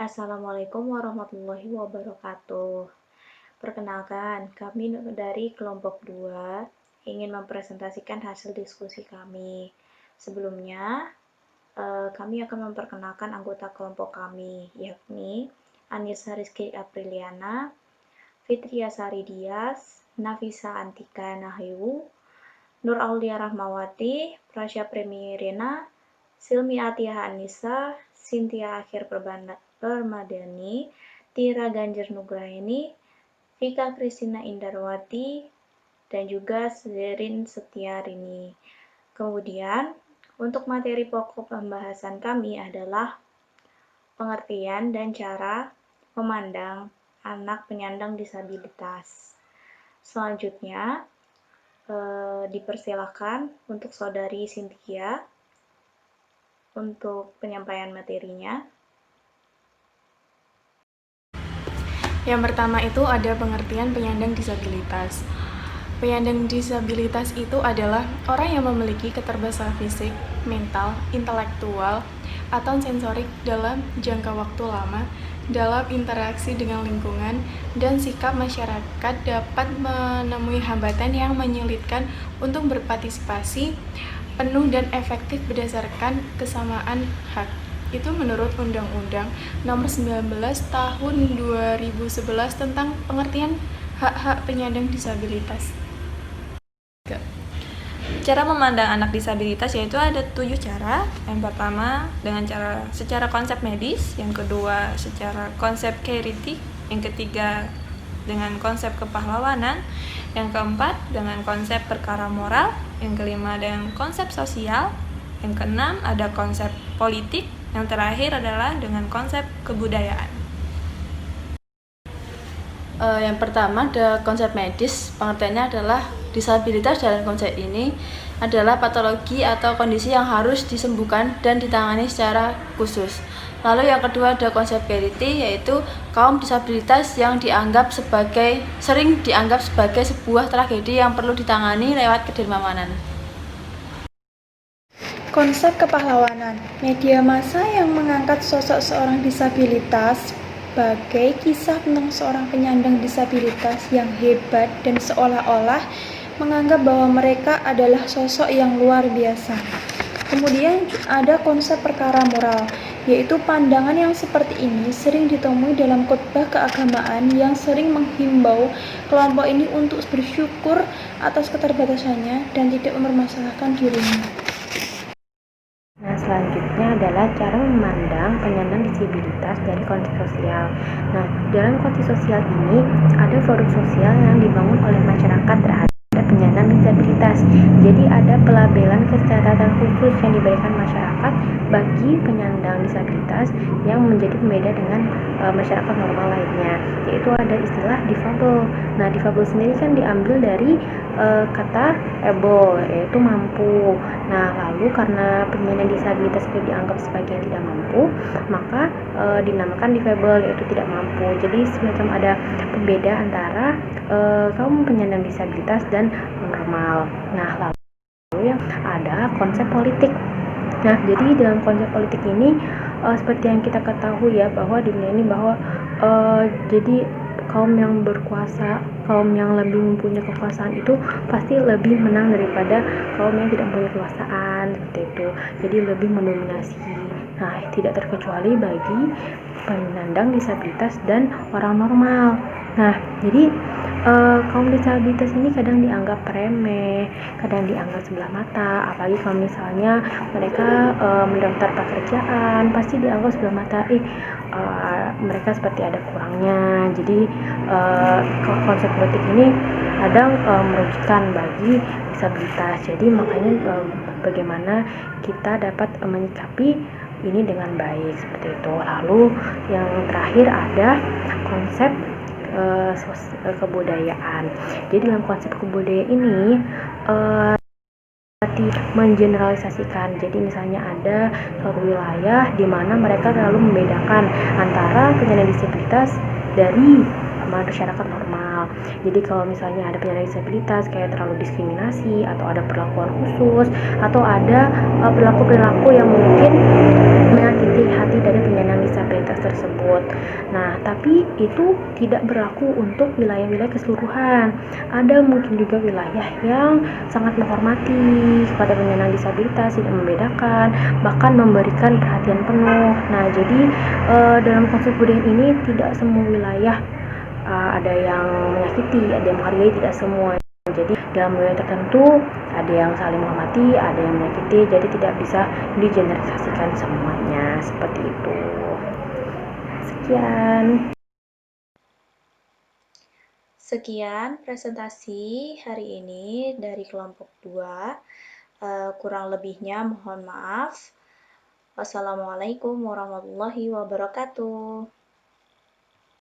Assalamualaikum warahmatullahi wabarakatuh. Perkenalkan, kami dari kelompok 2 ingin mempresentasikan hasil diskusi kami. Sebelumnya, kami akan memperkenalkan anggota kelompok kami, yakni Anissa Rizky Apriliana, Fitria Sari Dias, Nafisa Antika Nahyu, Nur Aulia Rahmawati, Prasya Premirena, Silmi Atiyah Anissa, Cynthia Akhir Permadani, Tira Ganjar Nugraini, Vika Kristina Indarwati, dan juga Serin Setiarini. Kemudian, untuk materi pokok pembahasan kami adalah pengertian dan cara memandang anak penyandang disabilitas. Selanjutnya, dipersilakan untuk Saudari Cynthia untuk penyampaian materinya. Yang pertama itu ada pengertian penyandang disabilitas. Penyandang disabilitas itu adalah orang yang memiliki keterbatasan fisik, mental, intelektual, atau sensorik dalam jangka waktu lama dalam interaksi dengan lingkungan, dan sikap masyarakat dapat menemui hambatan yang menyulitkan untuk berpartisipasi penuh dan efektif berdasarkan kesamaan hak. Itu menurut Undang-Undang Nomor 19 Tahun 2011 tentang pengertian hak-hak penyandang disabilitas. Cara memandang anak disabilitas yaitu ada 7 cara. Yang pertama dengan cara secara konsep medis, yang kedua secara konsep charity, yang ketiga dengan konsep kepahlawanan, yang keempat dengan konsep perkara moral, yang kelima dengan konsep sosial, yang keenam ada konsep politik, yang terakhir adalah dengan konsep kebudayaan. Yang pertama ada konsep medis. Pengertiannya adalah disabilitas dalam konsep ini adalah patologi atau kondisi yang harus disembuhkan dan ditangani secara khusus. Lalu yang kedua ada konsep charity, yaitu kaum disabilitas yang sering dianggap sebagai sebuah tragedi yang perlu ditangani lewat kedermawanan. Konsep kepahlawanan, media massa yang mengangkat sosok seorang disabilitas sebagai kisah tentang seorang penyandang disabilitas yang hebat dan seolah-olah menganggap bahwa mereka adalah sosok yang luar biasa. Kemudian ada konsep perkara moral, yaitu pandangan yang seperti ini sering ditemui dalam khotbah keagamaan yang sering menghimbau kelompok ini untuk bersyukur atas keterbatasannya dan tidak mempermasalahkan dirinya. Nah, selanjutnya adalah cara memandang penyandang disabilitas dari konsep sosial. Nah, dalam konsep sosial ini ada produk sosial yang dibangun oleh masyarakat terhadap penyandang disabilitas. Jadi ada pelabelan kesehatan khusus yang diberikan masyarakat bagi penyandang disabilitas yang menjadi pembeda dengan masyarakat normal lainnya, yaitu ada istilah difabel. Nah, difabel sendiri kan diambil dari kata able, yaitu mampu. Nah, lalu karena penyandang disabilitas itu dianggap sebagai tidak mampu, maka dinamakan difabel, yaitu tidak mampu. Jadi semacam ada pembeda antara kaum penyandang disabilitas dan normal. Nah, lalu yang ada konsep politik. Nah, jadi dalam konsep politik ini seperti yang kita ketahui ya, bahwa dunia ini jadi kaum yang berkuasa, kaum yang lebih mempunyai kekuasaan itu pasti lebih menang daripada kaum yang tidak mempunyai kekuasaan, seperti itu. Jadi lebih mendominasi. Nah, tidak terkecuali bagi penyandang disabilitas dan orang normal. Nah, jadi kaum disabilitas ini kadang dianggap remeh, kadang dianggap sebelah mata, apalagi kalau misalnya mereka mendaftar pekerjaan, pasti dianggap sebelah mata, mereka seperti ada kurangnya. Jadi konsep politik ini kadang merugikan bagi disabilitas. Jadi makanya bagaimana kita dapat menyikapi ini dengan baik, seperti itu. Lalu yang terakhir ada konsep kebudayaan. Jadi dalam konsep kebudayaan ini mengeneralisasikan. Jadi misalnya ada suatu wilayah di mana mereka selalu membedakan antara penyandang disabilitas dari masyarakat normal. Jadi kalau misalnya ada penyandang disabilitas kayak terlalu diskriminasi atau ada perlakuan khusus atau ada perilaku-perilaku yang mungkin menyakiti hati dari penyandang disabilitas tersebut. Nah, tapi itu tidak berlaku untuk wilayah-wilayah keseluruhan. Ada mungkin juga wilayah yang sangat menghormati kepada penyandang disabilitas, tidak membedakan, bahkan memberikan perhatian penuh. Nah, jadi dalam konsep budaya ini tidak semua wilayah ada yang menyakiti, ada yang menghargai, tidak semua. Jadi dalam wilayah tertentu ada yang saling menghormati, ada yang menyakiti, jadi tidak bisa digeneralisasikan semuanya seperti itu. Sekian presentasi hari ini dari kelompok 2. Kurang lebihnya mohon maaf. Wassalamualaikum warahmatullahi wabarakatuh.